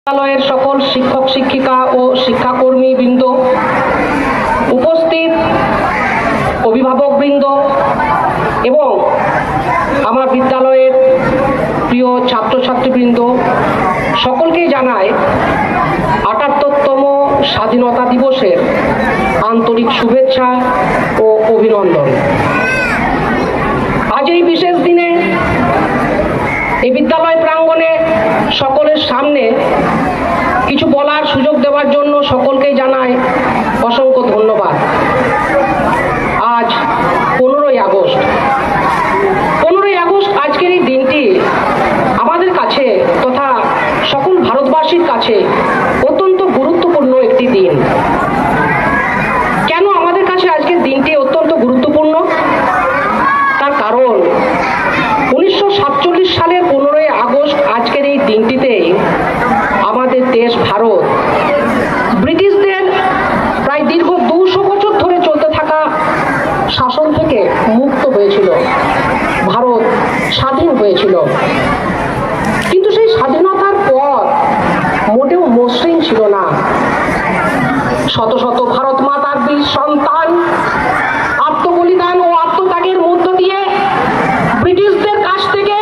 বিদ্যালয়ের সকল শিক্ষক শিক্ষিকা ও শিক্ষাকর্মী বৃন্দ, উপস্থিত অভিভাবক বৃন্দ এবং আমার বিদ্যালয়ের প্রিয় ছাত্রছাত্রীবৃন্দ, সকলকেই জানাই ৭৮তম স্বাধীনতা দিবসের আন্তরিক শুভেচ্ছা ও অভিনন্দন। আজ এই বিশেষ দিনে এই বিদ্যালয় প্রাঙ্গণে সকলের সামনে কিছু বলার সুযোগ দেওয়ার জন্য সকলকে জানাই অসংখ্য ধন্যবাদ। আজ 15ই আগস্ট। 15ই আগস্ট আজকের এই দিনটি আমাদের কাছে তথা সকল ভারতবাসীর কাছে অত্যন্ত গুরুত্বপূর্ণ একটি দিন। কেন আমাদের কাছে আজকের দিনটি অত্যন্ত গুরুত্বপূর্ণ? তার কারণ 1947 সালের 15ই আগস্ট আজকের এই দিনটিতে আমাদের দেশ ভারত ব্রিটিশদের প্রায় দীর্ঘ 200 বছর ধরে চলতে থাকা শাসন থেকে মুক্ত হয়েছিল, ভারত স্বাধীন হয়েছিল। কিন্তু সেই স্বাধীনতার পর মোটেও মসৃণ ছিল না। শত শত ভারত মাতার বীর সন্তান আত্মবলিদান ও আত্মত্যাগের মধ্য দিয়ে ব্রিটিশদের কাছ থেকে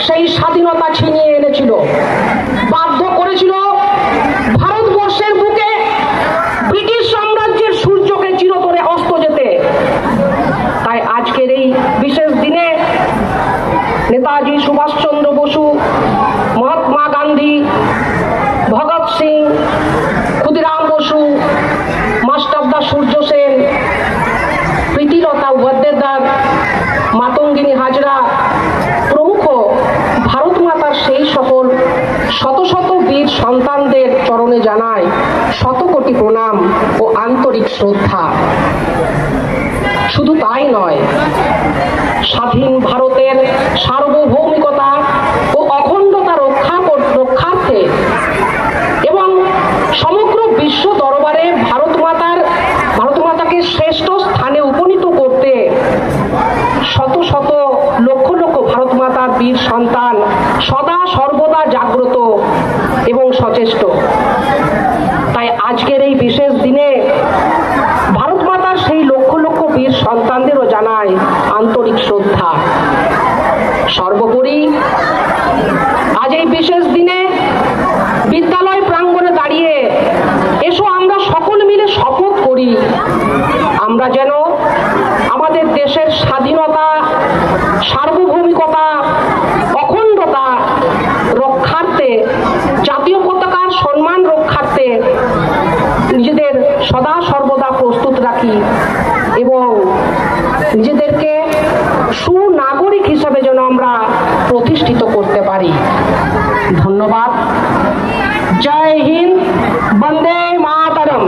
সেই স্বাধীনতা ছিনিয়ে এনেছিল, বাধ্য করেছিল ভারতবর্ষের বুকে ব্রিটিশ সাম্রাজ্যের সূর্যকে চিরতরে অস্ত যেতে। তাই আজকের এই বিশেষ দিনে নেতাজি সুভাষচন্দ্র বসু, মহাত্মা গান্ধী, ভগৎ সিং, ক্ষুদিরাম বসু, মাস্টারদা সূর্য সেন, প্রীতিলতা ওয়াদ্দেদার, মাতঙ্গিনী হাজরা প্রমুখ ভারত মাতার সেই সকল শত শত বীর সন্তানদের চরণে জানায় শত কোটি প্রণাম ও আন্তরিক শ্রদ্ধা। শুধু তাই নয়, স্বাধীন ভারতের সার্বভৌমিকতা ও অখণ্ডতা রক্ষার্থে এবং সমগ্র বিশ্ব দরবারে ভারত মাতাকে শ্রেষ্ঠ স্থানে উপনীত করতে শত শত লক্ষ লক্ষ ভারত মাতার বীর সন্তান সদা সর্বদা জাগ্রত এবং সচেষ্ট। তাই আজকের এই বিশেষ দিনে ভারত মাতার সেই লক্ষ লক্ষ বীর সন্তানদেরও জানাই আন্তরিক শ্রদ্ধা। সর্বোপরি আজ এই বিশেষ দিনে বিদ্যালয় প্রাঙ্গণে দাঁড়িয়ে এসো আমরা সকল মিলে শপথ করি, আমরা যেন আমাদের দেশের স্বাধীনতা, সার্বভৌমিকতা, অখণ্ডতা রক্ষার্থে, জাতীয় পতাকার সম্মান রক্ষার্থে নিজেদের সদা সর্বদা প্রস্তুত রাখি এবং নিজেদেরকে সুনাগরিক হিসাবে যেন আমরা প্রতিষ্ঠিত করতে পারি। ধন্যবাদ। জয় হিন্দ, বন্দে মাতরম।